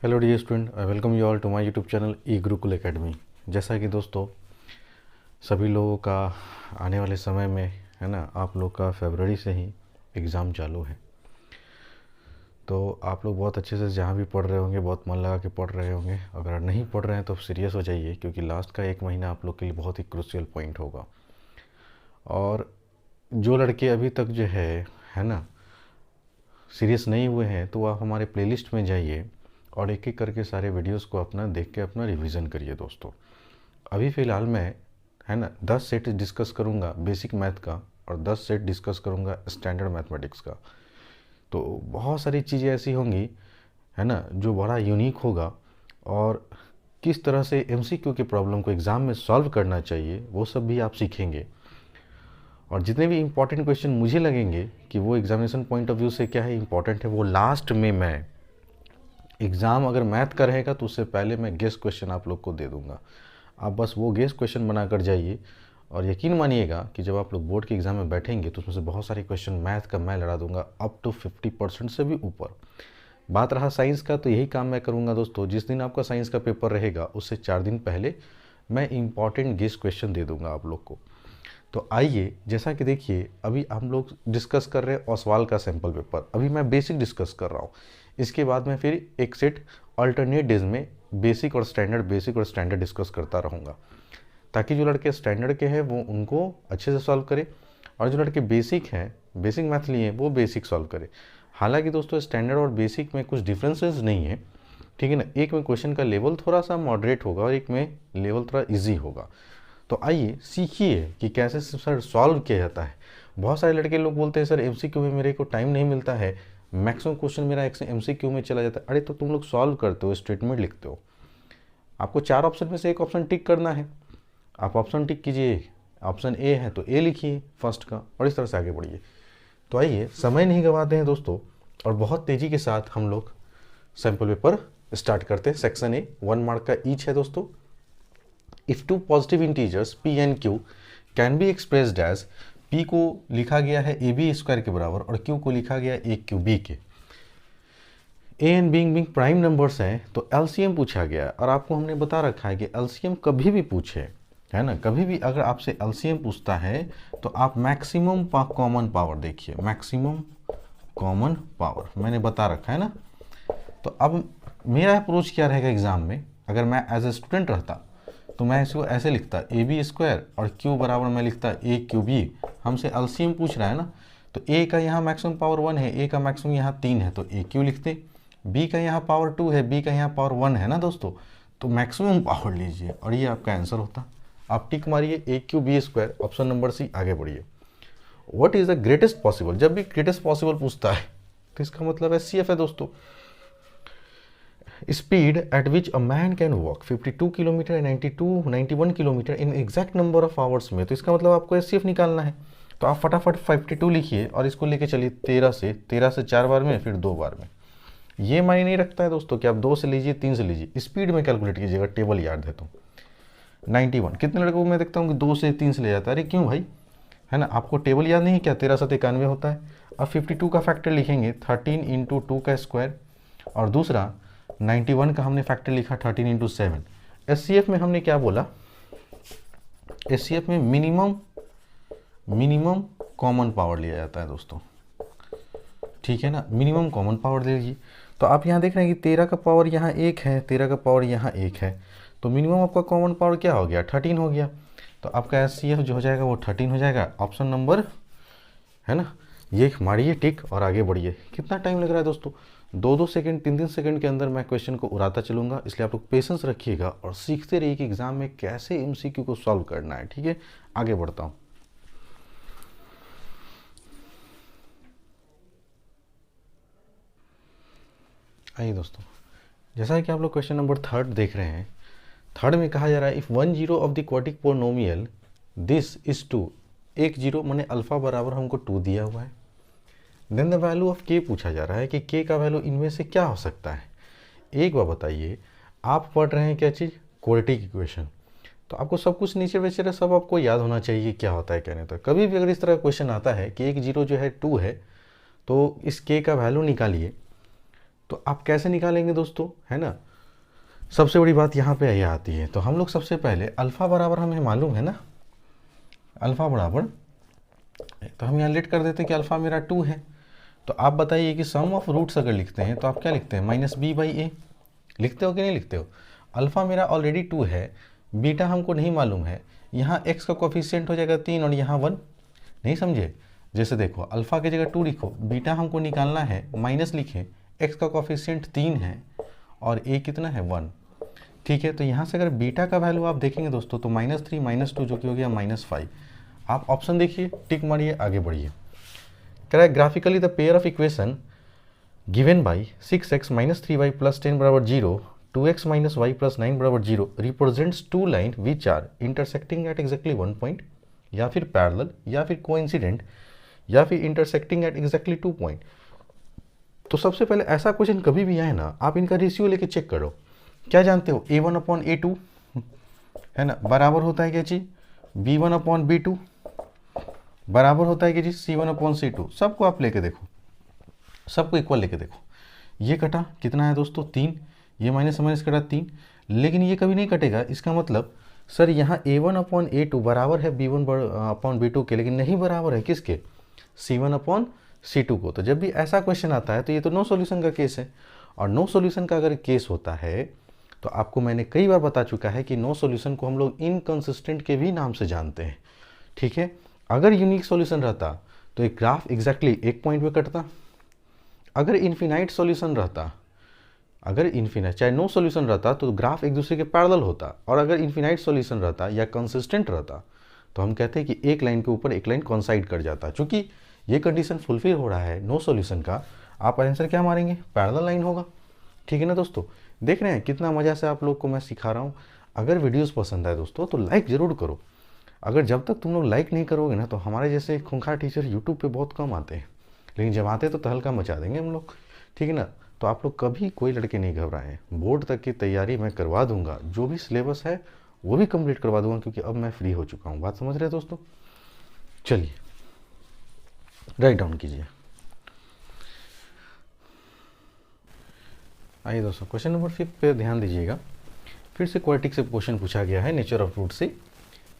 Hello dear student, I welcome you all to my YouTube channel E Gurukul Academy. जैसा कि दोस्तों सभी लोगों का आने वाले समय में है ना, आप लोग का फरवरी से ही एग्ज़ाम चालू है। तो आप लोग बहुत अच्छे से जहाँ भी पढ़ रहे होंगे बहुत मन लगा के पढ़ रहे होंगे। अगर नहीं पढ़ रहे हैं तो सीरियस हो जाइए, क्योंकि लास्ट का एक महीना आप लोग के लिए बहुत ही क्रूशियल पॉइंट होगा। और जो लड़के अभी तक जो है ना सीरियस नहीं हुए हैं, तो आप हमारे प्लेलिस्ट में जाइए और एक एक करके सारे वीडियोस को अपना देख के अपना रिवीजन करिए दोस्तों। अभी फ़िलहाल मैं है ना 10 सेट डिस्कस करूँगा बेसिक मैथ का और 10 सेट डिस्कस करूँगा स्टैंडर्ड मैथमेटिक्स का। तो बहुत सारी चीज़ें ऐसी होंगी है ना जो बड़ा यूनिक होगा, और किस तरह से एमसीक्यू के प्रॉब्लम को एग्ज़ाम में सॉल्व करना चाहिए वो सब भी आप सीखेंगे। और जितने भी इम्पॉर्टेंट क्वेश्चन मुझे लगेंगे कि वो एग्जामिनेशन पॉइंट ऑफ व्यू से क्या है इम्पॉर्टेंट है, वो लास्ट में मैं एग्ज़ाम अगर मैथ का रहेगा तो उससे पहले मैं गेस क्वेश्चन आप लोग को दे दूंगा। आप बस वो गेस क्वेश्चन बना कर जाइए, और यकीन मानिएगा कि जब आप लोग बोर्ड के एग्ज़ाम में बैठेंगे तो उसमें से बहुत सारे क्वेश्चन मैथ का मैं लड़ा दूंगा अप टू 50% से भी ऊपर। बात रहा साइंस का, तो यही काम मैं करूँगा दोस्तों। जिस दिन आपका साइंस का पेपर रहेगा उससे 4 दिन पहले मैं इंपॉर्टेंट गेस क्वेश्चन दे दूँगा आप लोग को। तो आइए, जैसा कि देखिए अभी हम लोग डिस्कस कर रहे हैं ओसवाल का सैम्पल पेपर। अभी मैं बेसिक डिस्कस कर रहा हूँ, इसके बाद मैं फिर एक सेट अल्टरनेट डेज में बेसिक और स्टैंडर्ड डिस्कस करता रहूँगा, ताकि जो लड़के स्टैंडर्ड के हैं वो उनको अच्छे से सॉल्व करे, और जो लड़के बेसिक हैं, बेसिक मैथ लिए वो बेसिक सॉल्व करे। हालांकि दोस्तों स्टैंडर्ड और बेसिक में कुछ डिफरेंसेस नहीं है, ठीक है ना। एक में क्वेश्चन का लेवल थोड़ा सा मॉडरेट होगा और एक में लेवल थोड़ा ईजी होगा। तो आइए सीखिए कि कैसे सर सॉल्व किया जाता है। बहुत सारे लड़के लोग बोलते हैं सर एमसीक्यू में मेरे को टाइम नहीं मिलता है, मैक्सिमम क्वेश्चन मेरा एमसीक्यू में चला जाता है। अरे तो तुम लोग सॉल्व करते हो, स्टेटमेंट लिखते हो, आपको 4 ऑप्शन में से एक ऑप्शन टिक करना है, आप ऑप्शन टिक कीजिए। ऑप्शन ए है तो ए लिखिए फर्स्ट का, और इस तरह से आगे बढ़िए। तो आइए समय नहीं गंवाते हैं दोस्तों, और बहुत तेज़ी के साथ हम लोग सैम्पल पेपर स्टार्ट करते हैं। सेक्शन ए 1 मार्क का ईच है दोस्तों। If two positive integers p एंड q can be expressed as, p को लिखा गया है ab स्क्वायर के बराबर और q को लिखा गया है a क्यूब के। a and being prime numbers हैं, तो एलसीएम पूछा गया है। और आपको हमने बता रखा है कि एलसीएम कभी भी पूछे है ना, कभी भी अगर आपसे एलसीएम पूछता है तो आप मैक्सिमम कॉमन पावर देखिए, मैक्सिमम कॉमन पावर मैंने बता रखा है ना। तो अब मेरा अप्रोच क्या रहेगा एग्जाम में, अगर मैं एज ए स्टूडेंट रहता तो मैं इसको ऐसे लिखता ए बी स्क्वायर और क्यू बराबर मैं लिखता ए क्यूब ई। हमसे एलसीएम पूछ रहा है ना, तो ए का यहाँ मैक्सिमम पावर 1 है, ए का मैक्सिमम यहाँ 3 है तो ए क्यू लिखते। बी का यहाँ पावर 2 है, बी का यहाँ पावर 1 है ना दोस्तों, तो मैक्सिमम पावर लीजिए और ये आपका आंसर होता। आप टिक मारिए A Q B square, option number C, आगे बढ़िए। What is the greatest possible, जब भी ग्रेटेस्ट पॉसिबल पूछता है तो इसका मतलब एस सी एफ है दोस्तों। Speed at which a man can walk 52 kilometre and 91 kilometre in exact number of hours में, तो इसका मतलब आपको एस निकालना है। तो आप फटाफट 52 लिखिए और इसको लेके चलिए 13 से 4 बार में, फिर 2 बार में। ये मायने नहीं रखता है दोस्तों कि आप 2 से लीजिए 3 से लीजिए, स्पीड में कैलकुलेट कीजिएगा, टेबल याद है तो 91। कितने लड़कों को मैं देखता हूँ कि 2 से 3 से ले जाता है, अरे क्यों भाई, है ना, आपको टेबल याद नहीं क्या, 13 7 91 होता है। अब 52 का फैक्टर लिखेंगे 13 इंटू 2 का स्क्वायर, और दूसरा 91 का हमने फैक्टर लिखा 13 इंटू 7। एस में हमने क्या बोला, एस में मिनिमम कॉमन पावर लिया जाता है दोस्तों, ठीक है ना, मिनिमम कॉमन पावर ले लीजिए। तो आप यहाँ देख रहे हैं कि 13 का पावर यहाँ 1 है, 13 का पावर यहाँ 1 है, तो मिनिमम आपका कॉमन पावर क्या हो गया, 13 हो गया। तो आपका एस जो हो जाएगा वो 13 हो जाएगा, ऑप्शन नंबर है ना, ये मारिए टिक और आगे बढ़िए। कितना टाइम लग रहा है दोस्तों, 2 सेकंड 3 सेकंड के अंदर मैं क्वेश्चन को उड़ाता चलूँगा, इसलिए आप लोग पेशेंस रखिएगा और सीखते रहिए कि एग्जाम में कैसे एमसीक्यू को सॉल्व करना है, ठीक है। आगे बढ़ता हूँ। आइए दोस्तों, जैसा कि आप लोग क्वेश्चन नंबर 3 देख रहे हैं, 3 में कहा जा रहा है if 1 zero of the quadric polynomial this is 2, एक जीरो मैंने अल्फा बराबर हमको 2 दिया हुआ है, देन द वैल्यू ऑफ के पूछा जा रहा है कि के का वैल्यू इनमें से क्या हो सकता है। एक बार बताइए, आप पढ़ रहे हैं क्या चीज़, क्वाड्रेटिक इक्वेशन, तो आपको सब कुछ नीचे बेचे सब आपको याद होना चाहिए क्या होता है कहने तक। कभी भी अगर इस तरह क्वेश्चन आता है कि एक जीरो जो है 2 है, तो इस के का वैल्यू निकालिए, तो आप कैसे निकालेंगे दोस्तों, है ना। सबसे बड़ी बात यहाँ पे ये आती है, तो हम लोग सबसे पहले अल्फ़ा बराबर हमें मालूम है ना, अल्फ़ा बराबर, तो हम यहाँ लेट कर देते हैं कि अल्फ़ा मेरा 2 है। तो आप बताइए कि सम ऑफ रूट्स अगर लिखते हैं तो आप क्या लिखते हैं, -b/a लिखते हो कि नहीं लिखते हो। अल्फ़ा मेरा ऑलरेडी 2 है, बीटा हमको नहीं मालूम है, यहाँ x का कोफिशिएंट हो जाएगा 3 और यहाँ 1, नहीं समझे। जैसे देखो अल्फ़ा की जगह 2 लिखो, बीटा हमको निकालना है, माइनस लिखें, x का कोफिशिएंट 3 है और a कितना है 1, ठीक है। तो यहाँ से अगर बीटा का वैल्यू आप देखेंगे दोस्तों तो -3 -2 जो कि हो गया -5। आप ऑप्शन देखिए, टिक मारिए, आगे बढ़िए। कह रहा है graphically the pair of equation given by 6x - 3y + 10 बराबर 0, 2x - y + 9 बराबर 0 represents two line which are intersecting at exactly 1 point, या फिर पैरेलल, या फिर कोइंसिडेंट, या फिर इंटरसेक्टिंग एट एग्जैक्टली 2 पॉइंट। तो सबसे पहले ऐसा क्वेश्चन कभी भी आए ना, आप इनका रेशियो लेके चेक करो। क्या जानते हो, a1/a2 है ना, बराबर होता है क्या जी b1/b2, बराबर होता है कि जी c1/c2। सबको आप लेके देखो, सबको इक्वल लेके देखो। ये कटा कितना है दोस्तों 3, ये माइनस माइनस कटा 3, लेकिन ये कभी नहीं कटेगा। इसका मतलब सर यहाँ a1/a2 बराबर है b1/b2 के, लेकिन नहीं बराबर है किसके, c1/c2 को। तो जब भी ऐसा क्वेश्चन आता है तो ये तो नो सॉल्यूशन का केस है, और नो सॉल्यूशन का अगर केस होता है तो आपको मैंने कई बार बता चुका है कि नो सॉल्यूशन को हम लोग इनकंसिस्टेंट के भी नाम से जानते हैं, ठीक है। अगर यूनिक सॉल्यूशन रहता तो एक ग्राफ एग्जैक्टली एक पॉइंट पे कटता। अगर इन्फिनाइट सॉल्यूशन रहता, अगर इन्फिनाइट चाहे नो सॉल्यूशन रहता तो ग्राफ एक दूसरे के पैरेलल होता, और अगर इन्फिनाइट सॉल्यूशन रहता या कंसिस्टेंट रहता तो हम कहते हैं कि एक लाइन के ऊपर एक लाइन कॉन्साइड कर जाता। चूंकि ये कंडीशन फुलफिल हो रहा है नो सॉल्यूशन का, आप आंसर क्या मारेंगे, पैरेलल लाइन होगा, ठीक है ना दोस्तों। देख रहे हैं कितना मज़ा से आप लोग को मैं सिखा रहा हूँ। अगर वीडियोस पसंद आए दोस्तों तो लाइक ज़रूर करो। अगर जब तक तुम लोग लाइक नहीं करोगे ना तो हमारे जैसे खूंखार टीचर यूट्यूब पे बहुत कम आते हैं, लेकिन जब आते तो तहलका मचा देंगे हम लोग, ठीक है ना। तो आप लोग कभी कोई लड़के नहीं घबराएं, बोर्ड तक की तैयारी मैं करवा दूंगा, जो भी सिलेबस है वो भी कंप्लीट करवा दूंगा, क्योंकि अब मैं फ्री हो चुका हूँ। बात समझ रहे हैं दोस्तों। चलिए राइट डाउन कीजिए। आइए दोस्तों क्वेश्चन नंबर 5 पे ध्यान दीजिएगा। फिर से क्वाड्रेटिक से क्वेश्चन पूछा गया है नेचर ऑफ रूट से,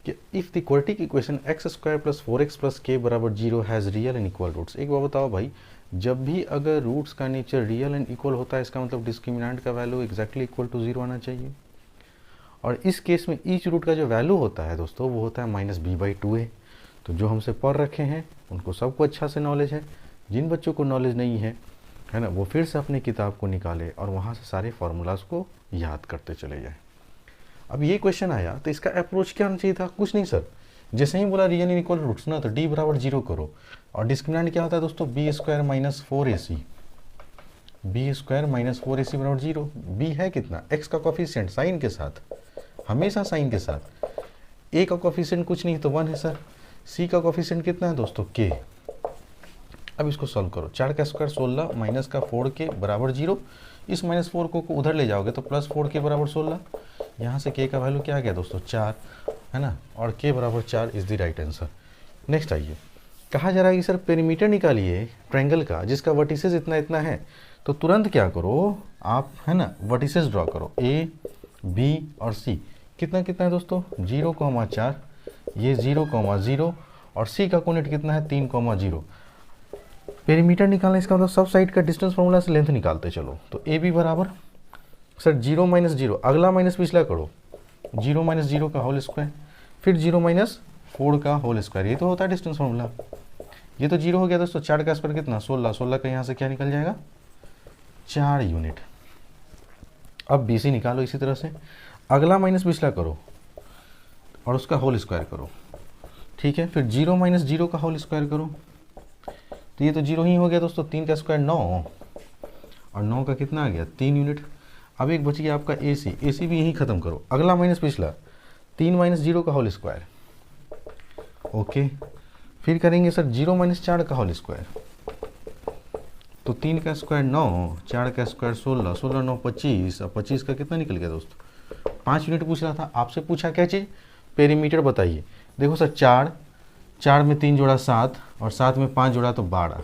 कि if the quadratic equation x² + 4x + k बराबर 0 has real and equal roots. एक बार बताओ भाई, जब भी अगर रूट्स का नेचर रियल एंड इक्वल होता है इसका मतलब डिस्क्रिमिनेंट का वैल्यू एग्जैक्टली इक्वल टू 0 आना चाहिए। और इस केस में ईच रूट का जो वैल्यू होता है दोस्तों वो होता है -b/2a। तो जो हमसे पढ़ रखे हैं उनको सबको अच्छा से नॉलेज है, जिन बच्चों को नॉलेज नहीं है ना, वो फिर से अपनी किताब को निकाले और वहाँ से सारे फार्मूलाज को याद करते चले जाए। अब ये क्वेश्चन आया तो इसका अप्रोच क्या होना चाहिए था, कुछ नहीं सर, जैसे ही बोला रियल एंड इक्वल रूट्स ना तो d बराबर 0 करो, और डिस्क्रिमिनेंट क्या होता है दोस्तों b² - 4ac, b² - 4ac बराबर 0। b है कितना, x का कोफिशिएंट साइन के साथ, हमेशा साइन के साथ, a का कोफिशिएंट कुछ नहीं तो 1 है सर, c का कोफिशिएंट कितना है दोस्तों k। अब इसको सॉल्व करो, 4 का स्क्वायर 16 माइनस का 4k बराबर 0, इस -4 को उधर ले जाओगे तो +4k बराबर 16, यहाँ से k का वैल्यू क्या आ गया दोस्तों 4 है ना, और k बराबर 4 is the right answer. Next आइए, कहा जा रहा है कि सर पेरीमीटर निकालिए ट्रायंगल का जिसका वर्टिसेस इतना इतना है। तो तुरंत क्या करो आप, है ना, वर्टिसेस ड्रॉ करो a b और c। कितना कितना है दोस्तों 0,4, ये 0,0, और c का कोऑर्डिनेट कितना है 3,0। पेरीमीटर निकालना, इसका मतलब सब साइड का डिस्टेंस फार्मूला से लेंथ निकालते चलो। तो ए बी बराबर सर 0 - 0, अगला माइनस पिछला करो, 0 - 0 का होल स्क्वायर, फिर 0 - 4 का होल स्क्वायर, ये तो होता है डिस्टेंस फार्मूला। ये तो 0 हो गया दोस्तों, 4 का स्क्वायर कितना 16, 16 का यहाँ से क्या निकल जाएगा 4 यूनिट। अब बी सी निकालो इसी तरह से, अगला माइनस पिछला करो और उसका होल स्क्वायर करो, ठीक है। फिर 0 - 0 का होल स्क्वायर करो, तो ये तो 0 ही हो गया दोस्तों, 3 का स्क्वायर 9, और 9 का कितना आ गया 3 यूनिट। अब एक बच गया आपका ए सी भी यही खत्म करो, अगला माइनस पिछला, 3 - 0 का होल स्क्वायर, ओके। फिर करेंगे सर 0 - 4 का होल स्क्वायर, तो 3 का स्क्वायर 9, 4 का स्क्वायर 16, 16 9 25, अब 25 का कितना निकल गया दोस्तों 5 यूनिट पूछ रहा था आपसे, पूछा क्या चीज़ पेरीमीटर बताइए। देखो सर 4 में 3 जोड़ा 7, और 7 में 5 जोड़ा तो 12,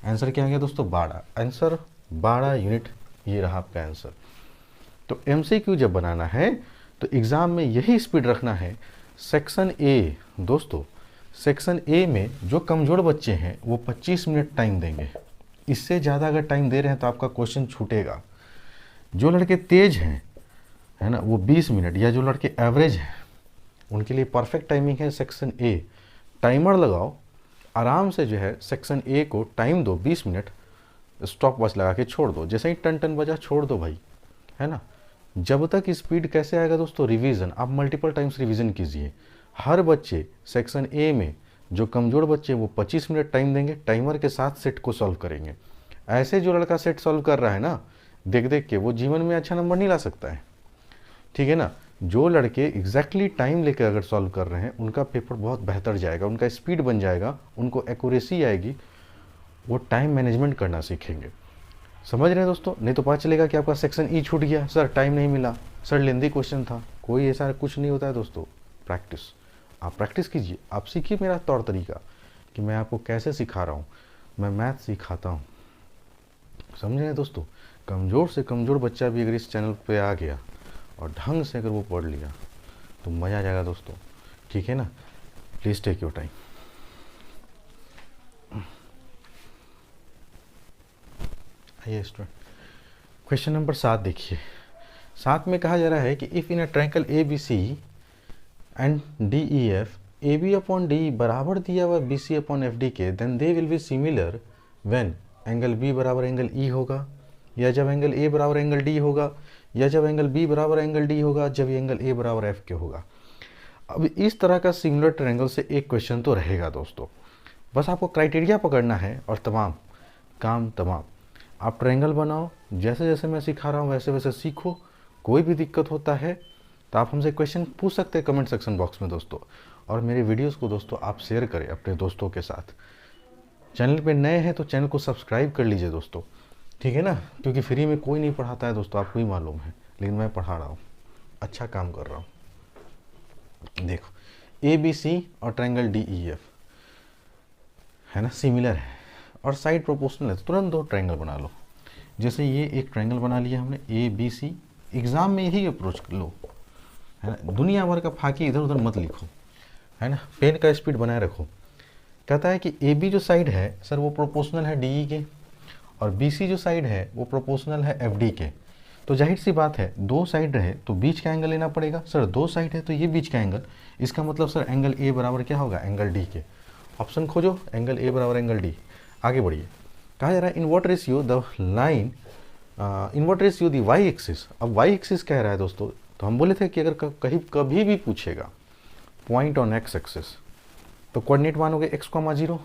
आंसर क्या आ गया दोस्तों 12, आंसर 12 यूनिट ये रहा आपका आंसर। तो MCQ जब बनाना है तो एग्ज़ाम में यही स्पीड रखना है। सेक्शन ए दोस्तों, सेक्शन ए में जो कमज़ोर बच्चे हैं वो 25 मिनट टाइम देंगे। इससे ज़्यादा अगर टाइम दे रहे हैं तो आपका क्वेश्चन छूटेगा। जो लड़के तेज हैं, है ना, वो 20 मिनट, या जो लड़के एवरेज हैं उनके लिए परफेक्ट टाइमिंग है सेक्शन ए। टाइमर लगाओ, आराम से जो है सेक्शन ए को टाइम दो 20 मिनट, स्टॉप वॉच लगा के छोड़ दो। जैसे ही टन टन बजा छोड़ दो भाई, है ना। जब तक स्पीड कैसे आएगा दोस्तों, रिवीजन, आप मल्टीपल टाइम्स रिवीजन कीजिए। हर बच्चे सेक्शन ए में जो कमज़ोर बच्चे वो 25 मिनट टाइम देंगे, टाइमर के साथ सेट को सॉल्व करेंगे। ऐसे जो लड़का सेट सॉल्व कर रहा है ना, देख देख के, वो जीवन में अच्छा नंबर नहीं ला सकता है, ठीक है ना। जो लड़के एग्जैक्टली टाइम लेकर अगर सॉल्व कर रहे हैं उनका पेपर बहुत बेहतर जाएगा, उनका स्पीड बन जाएगा, उनको एक्यूरेसी आएगी, वो टाइम मैनेजमेंट करना सीखेंगे। समझ रहे हैं दोस्तों। नहीं तो पता चलेगा कि आपका सेक्शन ई छूट गया, सर टाइम नहीं मिला, सर लेंदी क्वेश्चन था। कोई ऐसा कुछ नहीं होता है दोस्तों। प्रैक्टिस, आप प्रैक्टिस कीजिए, आप सीखिए मेरा तौर तरीका कि मैं आपको कैसे सिखा रहा हूँ। मैं मैथ सिखाता हूँ, समझ रहे हैं दोस्तों। कमज़ोर से कमज़ोर बच्चा भी अगर इस चैनल पे आ गया और ढंग से अगर वो पढ़ लिया तो मज़ा आ जाएगा दोस्तों, ठीक है ना। Please take your time. आइए स्टूडेंट, क्वेश्चन नंबर 7 देखिए। 7 में कहा जा रहा है कि if in a triangle A B C and D E F, A B upon D बराबर दिया हुआ B C upon F D के, then they will be similar when angle B बराबर एंगल ई होगा, या जब एंगल ए बराबर angle D होगा, या जब एंगल बी बराबर एंगल डी होगा, जब एंगल ए बराबर एफ के होगा। अब इस तरह का सिमिलर ट्रायंगल से एक क्वेश्चन तो रहेगा दोस्तों। बस आपको क्राइटेरिया पकड़ना है और तमाम काम तमाम। आप ट्रायंगल बनाओ, जैसे जैसे मैं सिखा रहा हूँ वैसे वैसे सीखो। कोई भी दिक्कत होता है तो आप हमसे क्वेश्चन पूछ सकते हैं कमेंट सेक्शन बॉक्स में दोस्तों। और मेरे वीडियोस को दोस्तों आप शेयर करें अपने दोस्तों के साथ। चैनल पे नए हैं तो चैनल को सब्सक्राइब कर लीजिए दोस्तों, ठीक है ना। क्योंकि फ्री में कोई नहीं पढ़ाता है दोस्तों, आपको ही मालूम है, लेकिन मैं पढ़ा रहा हूँ, अच्छा काम कर रहा हूँ। देखो ए बी सी और ट्रायंगल डी ई एफ, है ना, सिमिलर है और साइड प्रोपोर्शनल है, तो तुरंत दो ट्रायंगल बना लो। जैसे ये एक ट्रायंगल बना लिया हमने ए बी सी। एग्ज़ाम में यही अप्रोच लो, है ना। दुनिया भर का फाकी इधर उधर मत लिखो, है ना। पेन का स्पीड बनाए रखो। कहता है कि ए बी जो साइड है सर वो प्रोपोर्शनल है डी ई के, और बी सी जो साइड है वो प्रोपोर्शनल है एफ डी के। तो जाहिर सी बात है, दो साइड रहे तो बीच का एंगल लेना पड़ेगा। सर दो साइड है तो ये बीच का एंगल, इसका मतलब सर एंगल ए बराबर क्या होगा, एंगल डी के। ऑप्शन खोजो, एंगल ए बराबर एंगल डी। आगे बढ़िए, कहा जा रहा है in what ratio the line, in what ratio the y axis. अब वाई एक्सिस कह रहा है दोस्तों, तो हम बोले थे कि अगर कहीं कभी भी पूछेगा पॉइंट ऑन एक्स एक्सिस तो कोऑर्डिनेट मानोगे x, 0।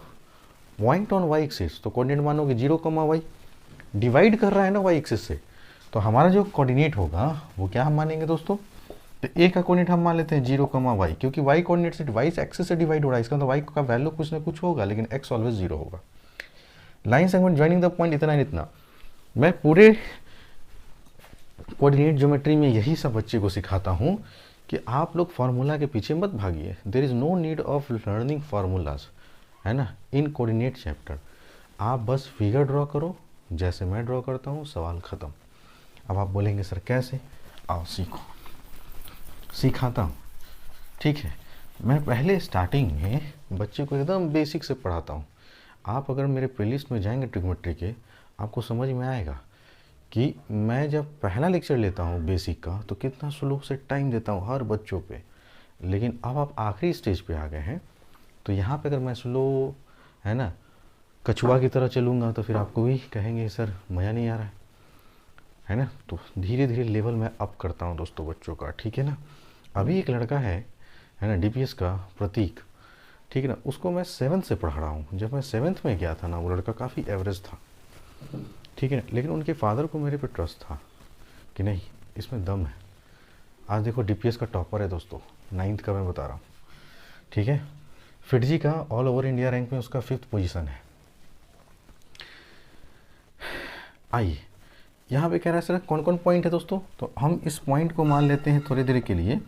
Point on y axis तो कोऑर्डिनेट मानोगे 0, y। डिवाइड कर रहा है ना वाई एक्सिस से, तो हमारा जो कोऑर्डिनेट होगा वो क्या हम मानेंगे दोस्तों, तो ए का कोऑर्डिनेट हम मान लेते हैं 0, y, क्योंकि वाई कोऑर्डिनेट से वाई एक्सिस से डिवाइड हो रहा है, इसका मतलब वाई का वैल्यू कुछ ना कुछ होगा, लेकिन x ऑलवेज 0 होगा। Line segment joining the point, इतना इतना। मैं पूरे कोऑर्डिनेट ज्योमेट्री में यही सब बच्चे को सिखाता हूँ कि आप लोग फार्मूला के पीछे मत भागिए। There is no need of learning formulas, है ना, इन कोऑर्डिनेट चैप्टर। आप बस फिगर ड्रॉ करो जैसे मैं ड्रॉ करता हूँ, सवाल ख़त्म। अब आप बोलेंगे सर कैसे, आओ सीखो, सिखाता हूँ, ठीक है। मैं पहले स्टार्टिंग में बच्चे को एकदम बेसिक से पढ़ाता हूँ। आप अगर मेरे प्लेलिस्ट में जाएंगे ट्रिग्नोमेट्री के, आपको समझ में आएगा कि मैं जब पहला लेक्चर लेता हूँ बेसिक का तो कितना स्लो से टाइम देता हूँ हर बच्चों पे। लेकिन अब आप आखिरी स्टेज पे आ गए हैं, तो यहाँ पे अगर मैं स्लो, है ना, कछुआ की तरह चलूँगा तो फिर आपको भी कहेंगे सर मज़ा नहीं आ रहा है ना। तो धीरे धीरे लेवल मैं अप करता हूँ दोस्तों बच्चों का, ठीक है ना। अभी एक लड़का है ना, DPS का प्रतीक, ठीक है ना, उसको मैं 7th से पढ़ा रहा हूँ। जब मैं 7th में गया था ना, वो लड़का काफ़ी एवरेज था, ठीक है ना, लेकिन उनके फादर को मेरे पे ट्रस्ट था कि नहीं इसमें दम है। आज देखो DPS का टॉपर है दोस्तों, 9th का मैं बता रहा हूँ, ठीक है। फिटजी का ऑल ओवर इंडिया रैंक में उसका 5th पोजीशन है। आइए यहाँ पे कह रहा है सर कौन कौन पॉइंट है दोस्तों, तो हम इस पॉइंट को मान लेते हैं थोड़ी देर के लिए,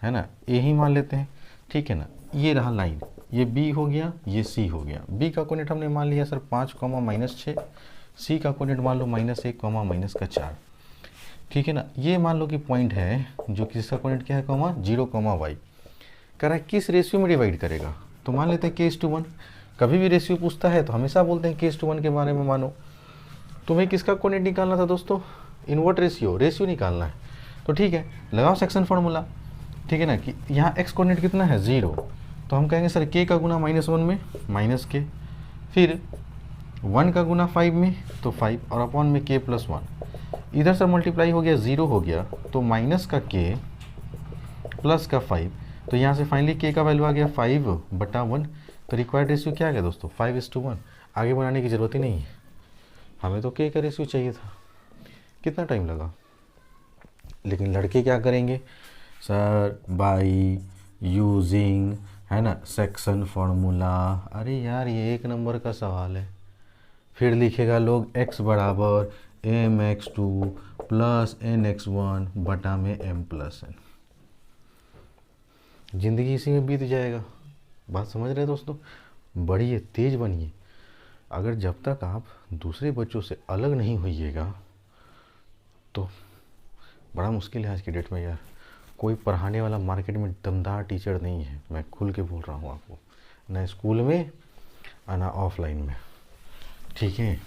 है ना, ए ही मान लेते हैं, ठीक है ना। ये रहा लाइन, ये बी हो गया, ये सी हो गया। बी का कोऑर्डिनेट हमने मान लिया सर 5, -6, सी का कोऑर्डिनेट मान लो -1 -4, ठीक है ना। ये मान लो कि पॉइंट है जो किसका कोऑर्डिनेट क्या है, 0, y कह रहा है किस रेशियो में डिवाइड करेगा। तो मान लेते हैं k:1। कभी भी रेशियो पूछता है तो हमेशा बोलते हैं k:1 के बारे में मानो। तुम्हें किसका कोऑर्डिनेट निकालना था दोस्तों, इनवर्ट रेशियो निकालना है। तो ठीक है, लगाओ सेक्शन फार्मूला, ठीक है ना, कि यहाँ x कोऑर्डिनेट कितना है 0, तो हम कहेंगे सर k का गुना -1 में -k, फिर 1 का गुना 5 में तो 5 और अपॉन में k+1, इधर से मल्टीप्लाई हो गया 0 हो गया तो माइनस का k प्लस का 5, तो यहाँ से फाइनली k का वैल्यू आ गया 5/1। तो रिक्वायर्ड रेशियो क्या आ गया दोस्तों 5:1। आगे बनाने की ज़रूरत ही नहीं है, हमें तो k का रेशियो चाहिए था। कितना टाइम लगा, लेकिन लड़के क्या करेंगे सर, बाई यूजिंग, है ना, सेक्शन फार्मूला। अरे यार ये 1 नंबर का सवाल है। फिर लिखेगा लोग x बराबर mx2 प्लस nx1 बटा में m+n। ज़िंदगी इसी में बीत जाएगा। बात समझ रहे हैं दोस्तों, बढ़िए तेज बनिए। अगर जब तक आप दूसरे बच्चों से अलग नहीं होइएगा तो बड़ा मुश्किल है आज की डेट में यार। कोई पढ़ाने वाला मार्केट में दमदार टीचर नहीं है, मैं खुल के बोल रहा हूँ आपको, ना स्कूल में ना ऑफलाइन में, ठीक है।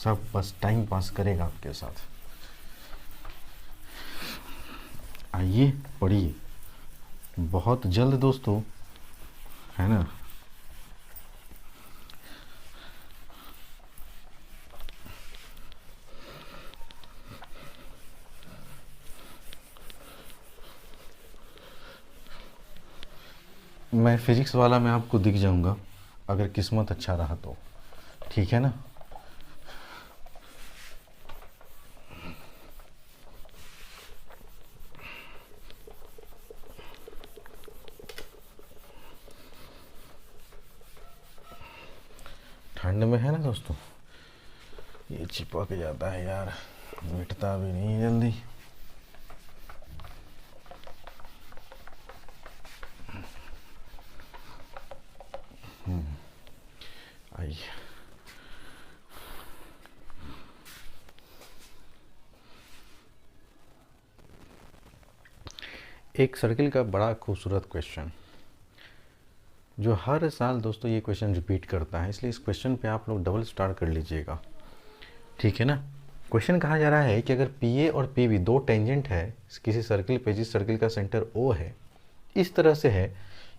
सब बस टाइम पास करेगा आपके साथ। आइए पढ़िए बहुत जल्द दोस्तों, है ना। मैं फिजिक्स वाला में आपको दिख जाऊंगा अगर किस्मत अच्छा रहा तो, ठीक है ना। ठंड में है ना दोस्तों, ये चिपक जाता है यार, मिटता भी नहीं जल्दी। आइए एक सर्किल का बड़ा खूबसूरत क्वेश्चन, जो हर साल दोस्तों ये क्वेश्चन रिपीट करता है, इसलिए इस क्वेश्चन पे आप लोग डबल स्टार कर लीजिएगा, ठीक है ना। क्वेश्चन कहा जा रहा है कि अगर PA और PB दो टेंजेंट है किसी सर्किल पे, जिस सर्किल का सेंटर O है, इस तरह से है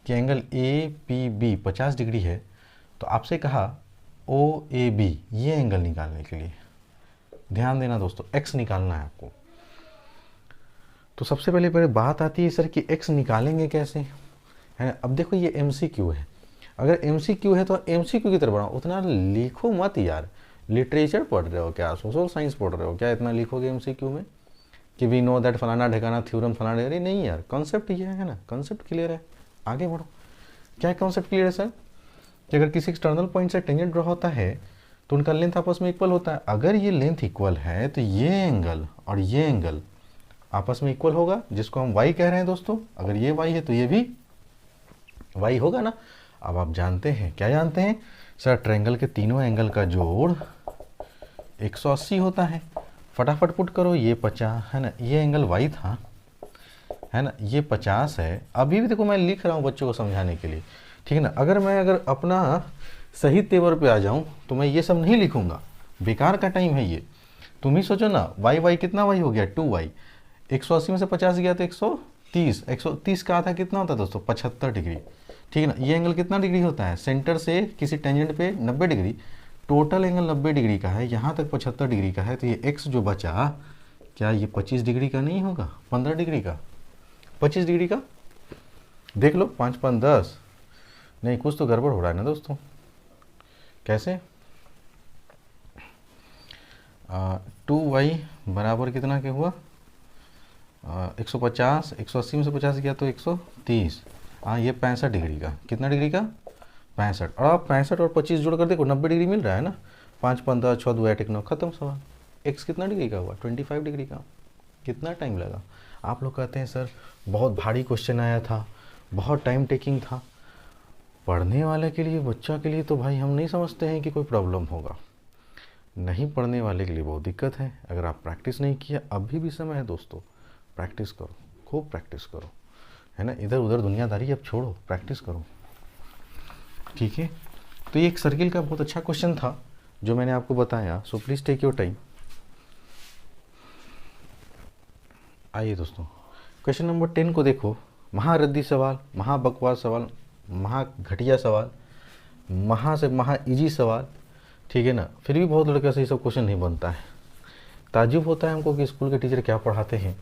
कि एंगल APB 50 डिग्री है, तो आपसे कहा OAB ये एंगल निकालने के लिए, ध्यान देना दोस्तों, x निकालना है आपको। तो सबसे पहले बात आती है सर कि x निकालेंगे कैसे, है। अब देखो ये MCQ है, अगर MCQ है तो MCQ की तरफ बढ़ाओ, उतना लिखो मत यार। लिटरेचर पढ़ रहे हो क्या, सोशल साइंस पढ़ रहे हो क्या, इतना लिखोगे MCQ में कि वी नो दैट फलाना ढेकाना थ्योरम फलाना। अरे नहीं यार, कॉन्सेप्ट ये है ना, कॉन्सेप्ट क्लियर है, आगे बढ़ो। क्या कॉन्सेप्ट क्लियर है सर, कि अगर किसी एक्सटर्नल पॉइंट से टेंजेंट ड्रॉ होता है तो उनका लेंथ आपस में इक्वल होता है। अगर ये लेंथ इक्वल है तो ये एंगल और ये एंगल आपस में इक्वल होगा, जिसको हम y कह रहे हैं दोस्तों। अगर ये y है तो ये भी y होगा ना। अब आप जानते हैं, क्या जानते हैं सर, ट्रायंगल के तीनों एंगल का जोड़ 180 होता है। फटाफट पुट करो, ये 50 है ना, ये एंगल y था, है ना, ये 50 है। अभी भी देखो मैं लिख रहा हूँ बच्चों को समझाने के लिए, ठीक है ना। अगर अपना सही तेवर पे आ जाऊँ तो मैं ये सब नहीं लिखूंगा, बेकार का टाइम है ये। तुम ही सोचो ना, y कितना y हो गया 2y, 180 में से 50 गया तो 130, 130 का आधा कितना होता है दोस्तों 75 डिग्री, ठीक है ना। ये एंगल कितना डिग्री होता है, सेंटर से किसी टेंजेंट पे 90 डिग्री, टोटल एंगल 90 डिग्री का है, यहाँ तक 75 डिग्री का है। तो ये x जो बचा, क्या ये 25 डिग्री का नहीं होगा, 15 डिग्री का, 25 डिग्री का। देख लो 5 5 10, नहीं कुछ तो गड़बड़ हो रहा है ना दोस्तों। कैसे 2y बराबर कितना के हुआ 150, 180 में से 50 गया तो 130, हाँ ये 65 डिग्री का, कितना डिग्री का 65। और आप 65 और 25 जोड़ कर देखो 90 डिग्री मिल रहा है ना। 5 5 10 6 2 8 1 9, खत्म सवाल। x कितना डिग्री का हुआ 25 डिग्री का। कितना टाइम लगा। आप लोग कहते हैं सर बहुत भारी क्वेश्चन आया था, बहुत टाइम टेकिंग था। पढ़ने वाले के लिए, बच्चा के लिए तो भाई हम नहीं समझते हैं कि कोई प्रॉब्लम होगा। नहीं पढ़ने वाले के लिए बहुत दिक्कत है। अगर आप प्रैक्टिस नहीं किया, अभी भी समय है दोस्तों, प्रैक्टिस करो, खूब प्रैक्टिस करो, है ना। इधर उधर दुनियादारी अब छोड़ो, प्रैक्टिस करो, ठीक है। तो ये एक सर्किल का बहुत अच्छा क्वेश्चन था जो मैंने आपको बताया। So please take your time. आइए दोस्तों, क्वेश्चन नंबर 10 को देखो। महारद्दी सवाल, महा बकवास सवाल, महा घटिया सवाल, महा से महा इजी सवाल, ठीक है ना। फिर भी बहुत लड़के से ये सब क्वेश्चन नहीं बनता है। ताज्जुब होता है हमको कि स्कूल के टीचर क्या पढ़ाते हैं,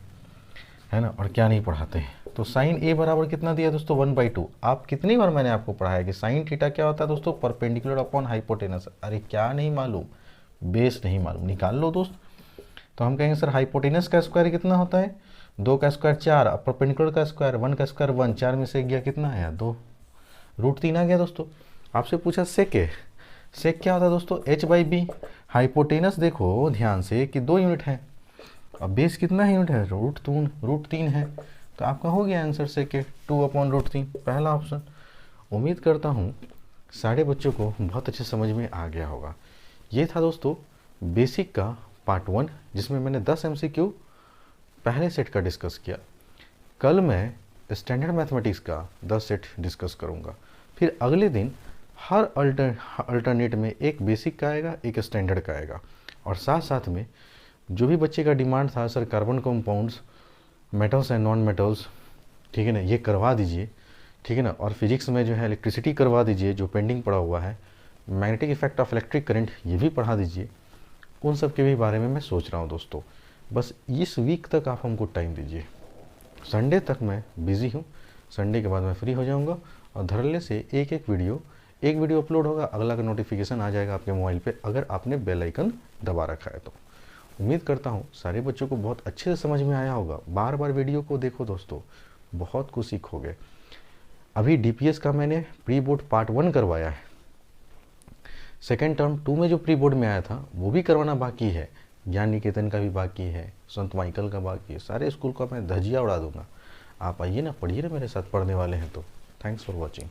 है ना, और क्या नहीं पढ़ाते हैं। तो साइन ए बराबर कितना दिया दोस्तों, 1/2। आप कितनी बार मैंने आपको पढ़ाया कि साइन थीटा क्या होता है दोस्तों, परपेंडिकुलर अपॉन हाइपोटेनस। अरे क्या नहीं मालूम, बेस नहीं मालूम, निकाल लो दोस्त। तो हम कहेंगे सर हाइपोटेनस का स्क्वायर कितना होता है, 2 का स्क्वायर 4, अब परपेंडिकुलर का स्क्वायर 1 का स्क्वायर 1, 4 में से गया कितना आया 2, √3 आ गया दोस्तों। आपसे पूछा सेक है, सेक क्या होता है दोस्तों, h/b। हाइपोटेनस देखो ध्यान से कि 2 यूनिट है, अब बेस कितना यूनिट है, √3 है। तो आपका हो गया आंसर सेक 2/√3, पहला ऑप्शन। उम्मीद करता हूँ सारे बच्चों को बहुत अच्छे समझ में आ गया होगा। ये था दोस्तों बेसिक का पार्ट 1, जिसमें मैंने 10 MCQ पहले सेट का डिस्कस किया। कल मैं स्टैंडर्ड मैथमेटिक्स का 10 सेट डिस्कस करूँगा। फिर अगले दिन हर अल्टरनेट में एक बेसिक का आएगा, एक स्टैंडर्ड का आएगा, और साथ साथ में जो भी बच्चे का डिमांड था sir carbon compounds, metals and non metals, ठीक है ना, ये करवा दीजिए, ठीक है ना। और फिजिक्स में जो है इलेक्ट्रिसिटी करवा दीजिए जो पेंडिंग पड़ा हुआ है, magnetic effect of electric current ये भी पढ़ा दीजिए। उन सब के भी बारे में मैं सोच रहा हूँ दोस्तों। बस इस वीक तक आप हमको टाइम दीजिए। संडे तक मैं बिज़ी हूँ, संडे के बाद मैं फ्री हो जाऊँगा और धड़ल्ले से एक वीडियो अपलोड होगा, अगला का नोटिफिकेशन आ जाएगा आपके मोबाइल पे, अगर आपने बेल आइकन दबा रखा है तो। उम्मीद करता हूँ सारे बच्चों को बहुत अच्छे से समझ में आया होगा। बार बार वीडियो को देखो दोस्तों, बहुत कुछ सीखोगे। अभी DPS का मैंने प्री बोर्ड पार्ट 1 करवाया है, सेकेंड टर्म 2 में जो प्री बोर्ड में आया था वो भी करवाना बाकी है, ज्ञान निकेतन का भी बाकी है, संत माइकल का बाकी है। सारे स्कूल का मैं धजिया उड़ा दूंगा। आप आइए ना, पढ़िए ना मेरे साथ, पढ़ने वाले हैं तो। Thanks for watching.